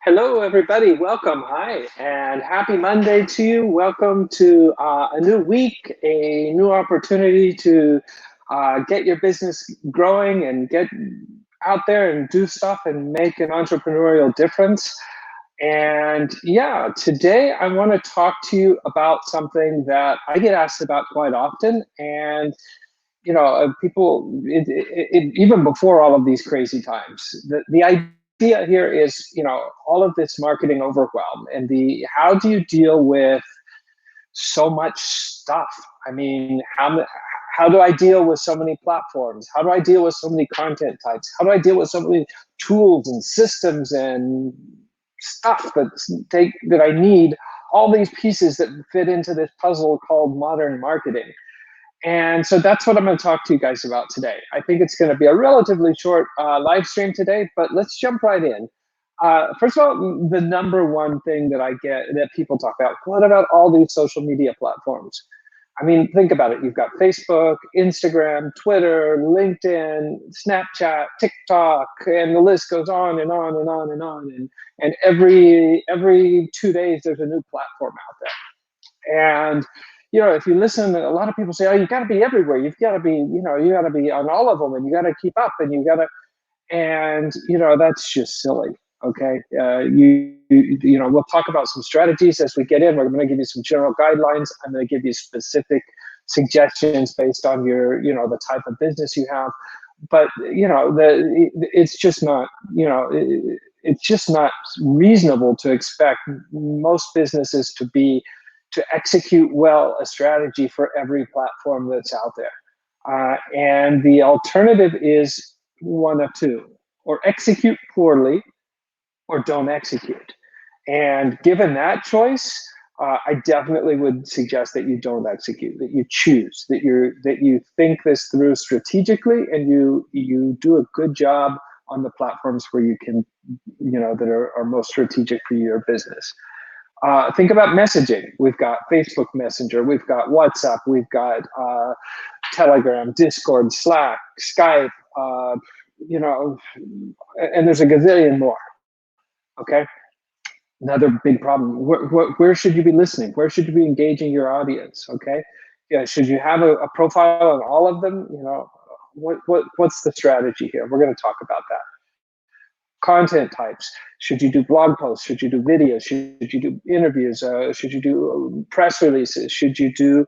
Hello, everybody. Welcome. Hi, and happy Monday to you. Welcome to a new week, a new opportunity to get your business growing and get out there and do stuff and make an entrepreneurial difference. And yeah, today I want to talk to you about something that I get asked about quite often. And people, even before all of these crazy times, the idea here is, all of this marketing overwhelm and how do you deal with so much stuff? I mean, how do I deal with so many platforms? How do I deal with so many content types? How do I deal with so many tools and systems and stuff that I need? All these pieces that fit into this puzzle called modern marketing. And so that's what I'm going to talk to you guys about today. I think it's going to be a relatively short live stream today, but let's jump right in. First of all, the number one thing that I get that people talk about, what about all these social media platforms? I mean, think about it. You've got Facebook, Instagram, Twitter, LinkedIn, Snapchat, TikTok, and the list goes on and on and on and on. And every 2 days, there's a new platform out there. And if you listen, a lot of people say, "Oh, you got to be everywhere. You've got to be, you got to be on all of them, and you got to keep up, and you got to." And that's just silly. Okay, we'll talk about some strategies as we get in. We're going to give you some general guidelines. I'm going to give you specific suggestions based on the type of business you have. But it's just not, it's just not reasonable to expect most businesses to execute well a strategy for every platform that's out there. And the alternative is one of two: or execute poorly or don't execute. And given that choice, I definitely would suggest that you don't execute, that you choose, that you think this through strategically, and you do a good job on the platforms where you can, that are most strategic for your business. Think about messaging. We've got Facebook Messenger, we've got WhatsApp, we've got Telegram, Discord, Slack, Skype, and there's a gazillion more. Okay. Another big problem. Where should you be listening? Where should you be engaging your audience? Okay. Yeah. Should you have a profile on all of them? What's the strategy here? We're going to talk about that. Content types. Should you do blog posts? Should you do videos? Should you do interviews? Should you do press releases? Should you do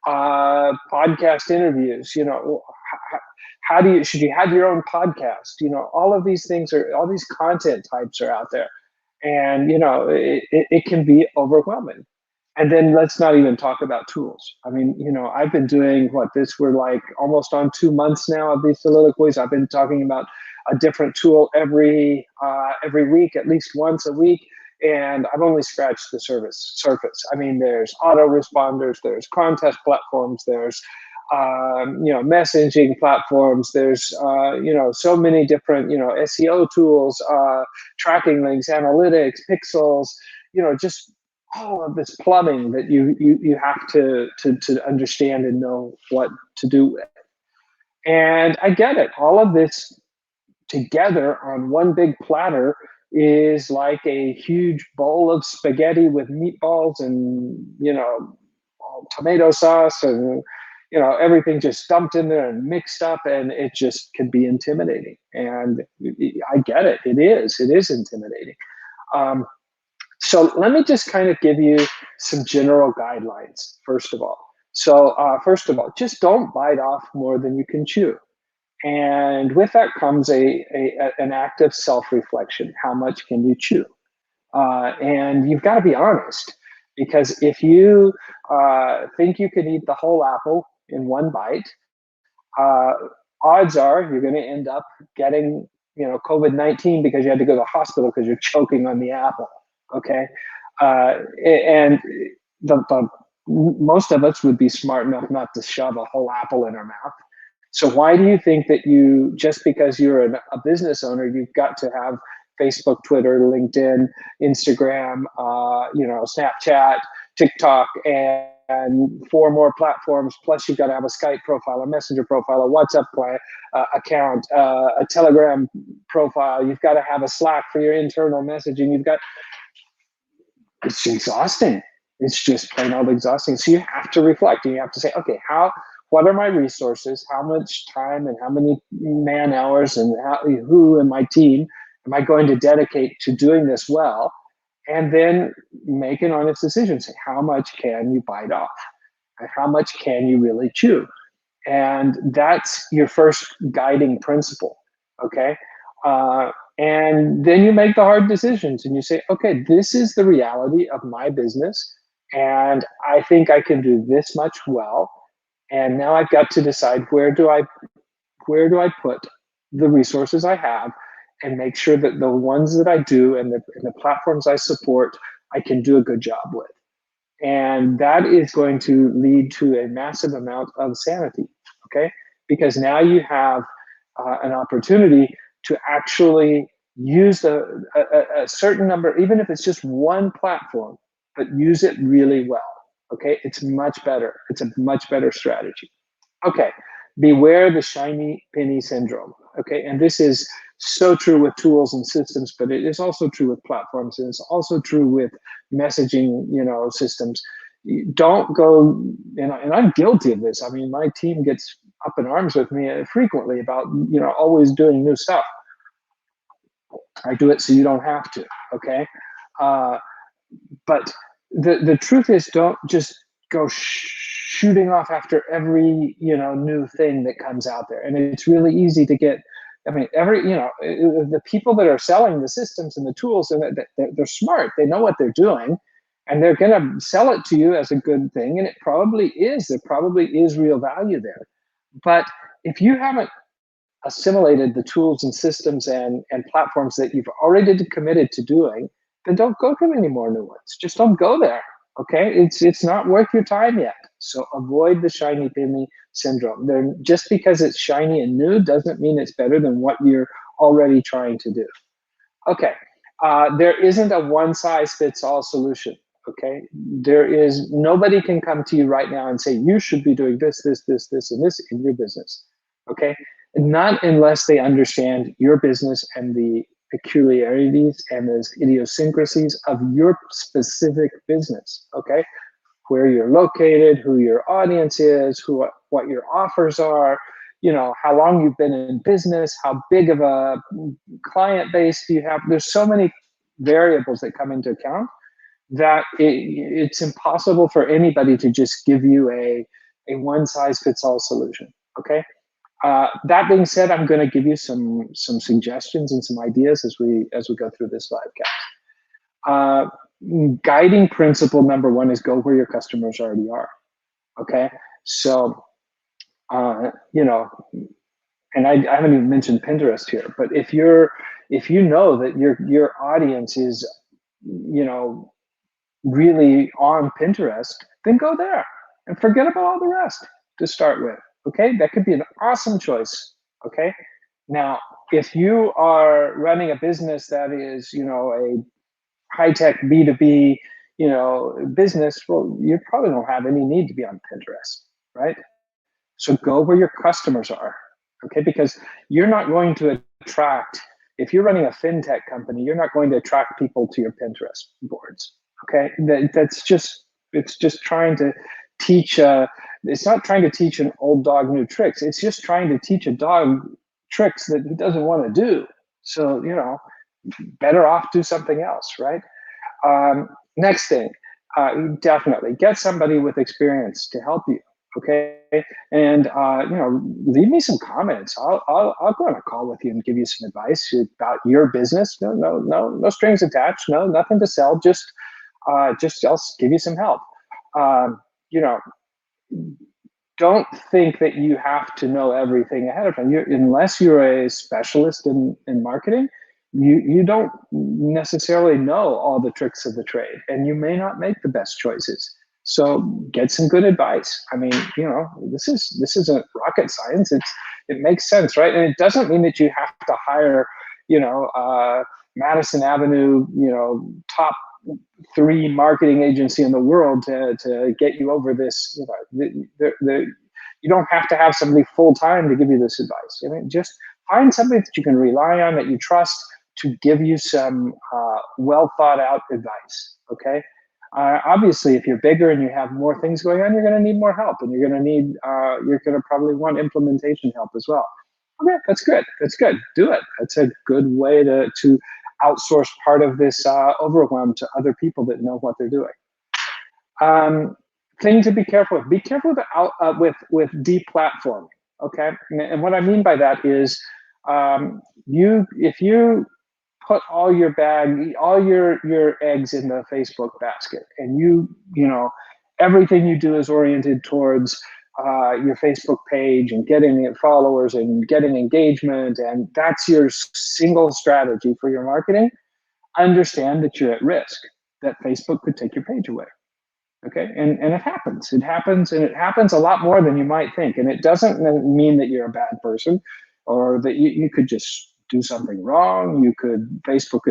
podcast interviews? Should you have your own podcast? All of these things all these content types are out there, and it can be overwhelming. And then let's not even talk about tools. I mean, I've been doing we're like almost on 2 months now of these soliloquies. I've been talking about a different tool every week, at least once a week, and I've only scratched the surface. I mean, there's autoresponders, there's contest platforms, there's messaging platforms, there's so many different SEO tools, tracking links, analytics, pixels, just all of this plumbing that you have to understand and know what to do with. And I get it. All of this together on one big platter is like a huge bowl of spaghetti with meatballs and tomato sauce and everything just dumped in there and mixed up, and it just can be intimidating. And I get it. It is intimidating. So let me just kind of give you some general guidelines, first of all. So first of all, just don't bite off more than you can chew. And with that comes an act of self-reflection. How much can you chew? And you've got to be honest, because if you think you can eat the whole apple in one bite, odds are you're going to end up getting COVID-19 because you had to go to the hospital because you're choking on the apple. Okay, and the most of us would be smart enough not to shove a whole apple in our mouth. So why do you think that just because you're a business owner, you've got to have Facebook, Twitter, LinkedIn, Instagram, Snapchat, TikTok and 4 more platforms. Plus, you've got to have a Skype profile, a Messenger profile, a WhatsApp account, a Telegram profile. You've got to have a Slack for your internal messaging. It's exhausting. It's just plain old exhausting. So you have to reflect and you have to say, okay, what are my resources? How much time and how many man hours and who in my team am I going to dedicate to doing this well? And then make an honest decision. Say, how much can you bite off? And how much can you really chew? And that's your first guiding principle, okay? And then you make the hard decisions and you say, okay, this is the reality of my business. And I think I can do this much well. And now I've got to decide where do I put the resources I have and make sure that the ones that I do and the platforms I support, I can do a good job with. And that is going to lead to a massive amount of sanity, okay? Because now you have an opportunity to actually use a certain number, even if it's just one platform, but use it really well, okay? It's much better. It's a much better strategy. Okay, beware the shiny penny syndrome, okay? And this is so true with tools and systems, but it is also true with platforms, and it's also true with messaging, systems. Don't go, and I'm guilty of this. I mean, my team gets up in arms with me frequently about, always doing new stuff. I do it so you don't have to, okay? But the truth is, don't just go shooting off after every new thing that comes out there. And it's really easy to get. I mean, the people that are selling the systems and the tools, and they're smart. They know what they're doing, and they're going to sell it to you as a good thing. And it probably is. There probably is real value there. But if you haven't assimilated the tools and systems and platforms that you've already committed to doing, then don't go to any more new ones. Just don't go there. Okay, it's not worth your time yet. So avoid the shiny penny syndrome. Just because it's shiny and new doesn't mean it's better than what you're already trying to do. Okay, there isn't a one-size-fits-all solution. Okay, nobody can come to you right now and say you should be doing this, and this in your business. Okay, not unless they understand your business and the peculiarities and the idiosyncrasies of your specific business, okay? Where you're located, who your audience is, what your offers are, how long you've been in business, how big of a client base do you have. There's so many variables that come into account that it's impossible for anybody to just give you a one-size-fits-all solution, okay? That being said, I'm going to give you some suggestions and some ideas as we go through this livecast. Guiding principle number one is go where your customers already are. Okay, so and I haven't even mentioned Pinterest here, but if you know that your audience is really on Pinterest, then go there and forget about all the rest to start with. Okay, that could be an awesome choice. Okay, now if you are running a business that is, a high-tech B2b, business, well, you probably don't have any need to be on Pinterest, right? So go where your customers are. Okay, because you're not going to attract. If you're running a fintech company, you're not going to attract people to your Pinterest boards. Okay, it's just trying to teach. It's not trying to teach an old dog new tricks. It's just trying to teach a dog tricks that he doesn't want to do. So, better off do something else, right? Next thing, definitely get somebody with experience to help you. Okay, and leave me some comments. I'll go on a call with you and give you some advice about your business. No strings attached. No, nothing to sell. Just I'll give you some help. Don't think that you have to know everything ahead of time. Unless you're a specialist in marketing, you don't necessarily know all the tricks of the trade, and you may not make the best choices. So get some good advice. I mean, this isn't rocket science. It makes sense, right? And it doesn't mean that you have to hire, Madison Avenue, top 3 marketing agency in the world to get you over this. You don't have to have somebody full time to give you this advice. Just find somebody that you can rely on, that you trust, to give you some well thought out advice. Okay. Obviously, if you're bigger and you have more things going on, you're going to need more help, and you're going to probably want implementation help as well. Okay, that's good. That's good. Do it. That's a good way to outsource part of this overwhelm to other people that know what they're doing. Thing to be careful with. Be careful with deplatforming. Okay, and what I mean by that is, if you put all your eggs in the Facebook basket, and everything you do is oriented towards your Facebook page and getting followers and getting engagement, and that's your single strategy for your marketing, understand that you're at risk, that Facebook could take your page away. Okay, and it happens. It happens, and it happens a lot more than you might think. And it doesn't mean that you're a bad person, or that you could just do something wrong. Facebook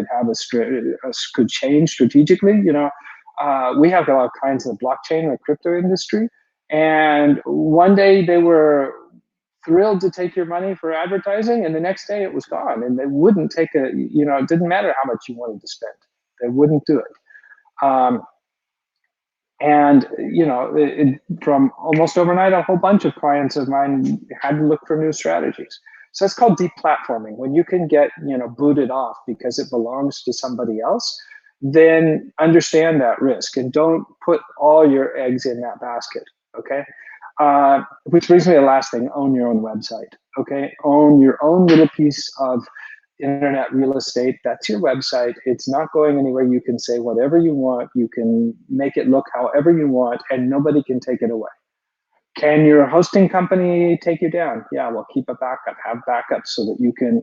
could change strategically. We have a lot of clients in the blockchain or crypto industry, and one day they were thrilled to take your money for advertising, and the next day it was gone, and they wouldn't take it didn't matter how much you wanted to spend. They wouldn't do it. From almost overnight, a whole bunch of clients of mine had to look for new strategies. So that's called deplatforming. When you can get booted off because it belongs to somebody else, then understand that risk and don't put all your eggs in that basket. Okay, which brings me to the last thing: own your own website. Okay, own your own little piece of internet real estate. That's your website. It's not going anywhere. You can say whatever you want. You can make it look however you want, and nobody can take it away. Can your hosting company take you down? Yeah, well, keep a backup. Have backups so that you can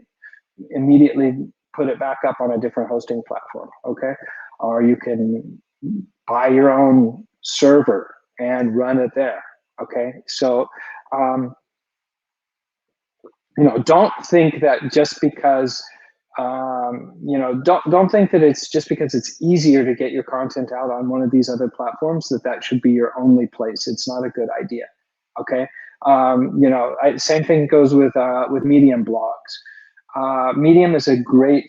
immediately put it back up on a different hosting platform. Okay, or you can buy your own server and run it there. Okay, so don't think that just because don't think that it's just because it's easier to get your content out on one of these other platforms that should be your only place. It's not a good idea. Okay, same thing goes with Medium blogs. Medium is a great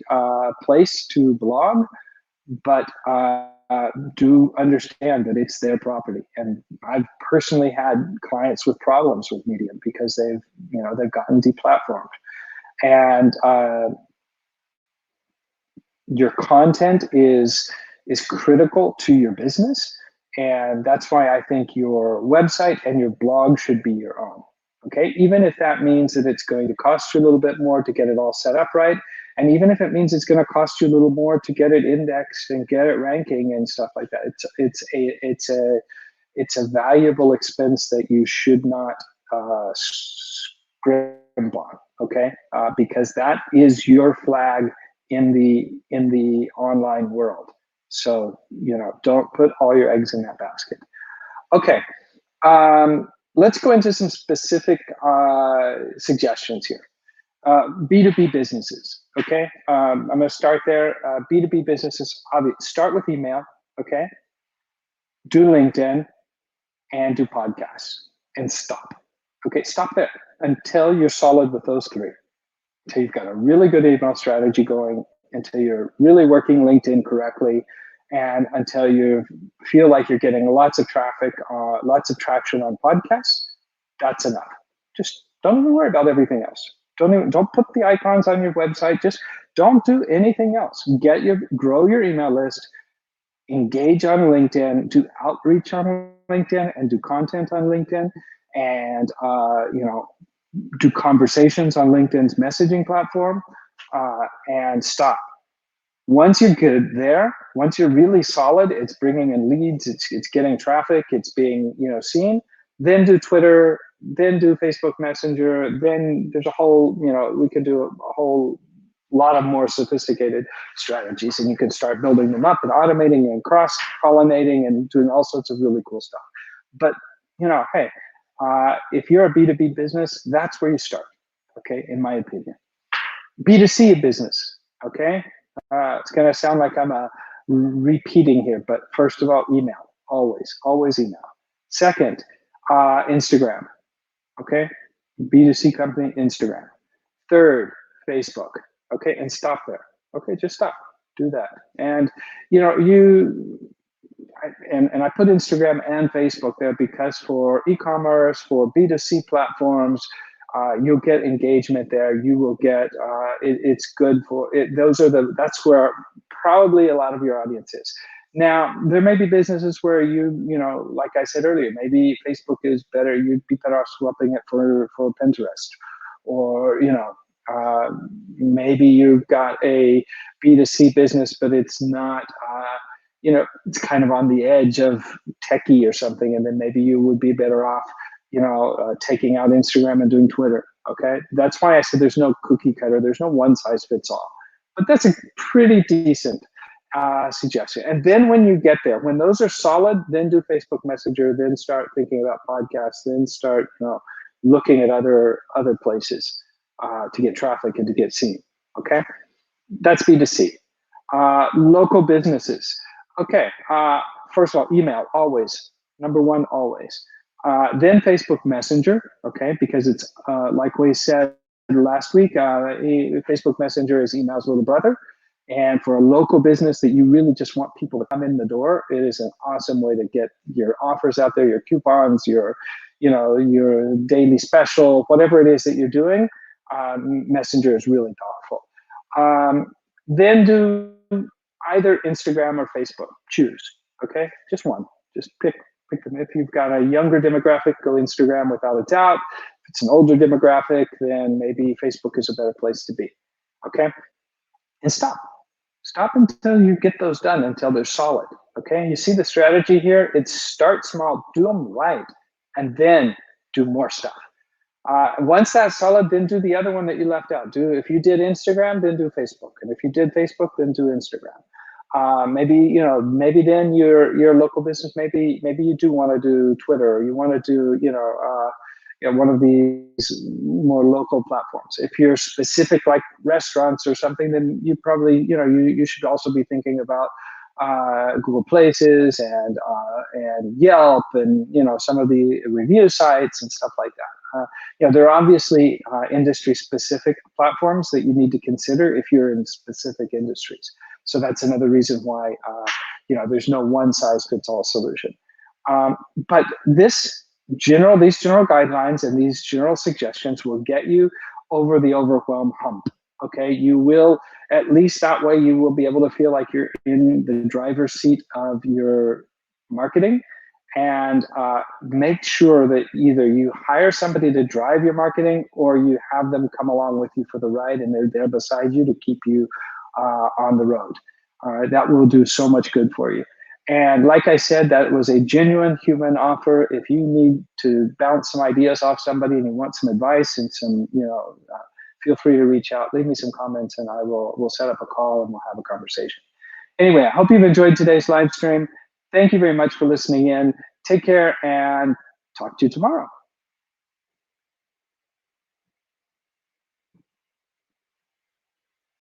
place to blog, but do understand that it's their property. And I've personally had clients with problems with Medium because they've gotten deplatformed. And your content is critical to your business, and that's why I think your website and your blog should be your own. Okay, even if that means that it's going to cost you a little bit more to get it all set up right, and even if it means it's going to cost you a little more to get it indexed and get it ranking and stuff like that, it's a valuable expense that you should not scrimp on. Okay, because that is your flag in the online world. So don't put all your eggs in that basket. Okay, let's go into some specific suggestions here. B2b businesses. Okay, I'm going to start there. B2b businesses. Start with email. Okay, do LinkedIn, and do podcasts, and stop. Okay, stop there until you're solid with those 3. Until you've got a really good email strategy going, until you're really working LinkedIn correctly, and until you feel like you're getting lots of traffic, lots of traction on podcasts. That's enough. Just don't even worry about everything else. Don't put the icons on your website. Just don't do anything else. Grow your email list, engage on LinkedIn, do outreach on LinkedIn, and do content on LinkedIn, and do conversations on LinkedIn's messaging platform, and stop. Once you're good there, once you're really solid, it's bringing in leads, it's getting traffic, it's being seen, then do Twitter, then do Facebook Messenger, then there's a whole, we could do a whole lot of more sophisticated strategies, and you can start building them up and automating and cross-pollinating and doing all sorts of really cool stuff. But hey, if you're a B2B business, that's where you start, okay, in my opinion. B2C business, okay? It's going to sound like I'm a repeating here, but first of all, email. Always email. Second, Instagram. Okay, B2C company, Instagram. Third, Facebook. Okay, and stop there. Okay, just stop. Do that. And and I put Instagram and Facebook there because for e-commerce, for B2C platforms, you'll get engagement there. You will get it's good for it. That's where probably a lot of your audience is. Now, there may be businesses where like I said earlier, maybe Facebook is better. You'd be better off swapping it for Pinterest, or maybe you've got a B2C business, but it's not. It's kind of on the edge of techie or something, and then maybe you would be better off, taking out Instagram and doing Twitter. Okay, that's why I said there's no cookie cutter, there's no one size fits all, but that's a pretty decent suggestion. And then when you get there, when those are solid, then do Facebook Messenger, then start thinking about podcasts, then start looking at other places to get traffic and to get seen. Okay, that's B2C. Local businesses. Okay, first of all, email, always. Number one, always. Then Facebook Messenger, okay, because it's like we said last week, Facebook Messenger is email's little brother. And for a local business that you really just want people to come in the door, it is an awesome way to get your offers out there, your coupons, your daily special, whatever it is that you're doing. Messenger is really powerful. Then do either Instagram or Facebook. Choose. Okay, just one. Just pick them. If you've got a younger demographic, go Instagram without a doubt. If it's an older demographic, then maybe Facebook is a better place to be. Okay, and stop until you get those done, until they're solid. Okay, you see the strategy here? It's start small, do them right, and then do more stuff. Once that's solid, then do the other one that you left out. If you did Instagram, then do Facebook, and if you did Facebook, then do Instagram. Maybe then your local business. Maybe you do want to do Twitter, or you want to do one of these more local platforms. If you're specific like restaurants or something, then you probably you should also be thinking about Google Places and Yelp and some of the review sites and stuff like that. There are obviously industry-specific platforms that you need to consider if you're in specific industries. So that's another reason why there's no one-size-fits-all solution. But these general guidelines and these general suggestions will get you over the overwhelm hump. Okay, you will, at least that way, you will be able to feel like you're in the driver's seat of your marketing. And make sure that either you hire somebody to drive your marketing, or you have them come along with you for the ride, and they're there beside you to keep you on the road. That will do so much good for you. And like I said, that was a genuine human offer. If you need to bounce some ideas off somebody and you want some advice and some, feel free to reach out, leave me some comments, and we'll set up a call and we'll have a conversation. Anyway, I hope you've enjoyed today's live stream. Thank you very much for listening in. Take care and talk to you tomorrow.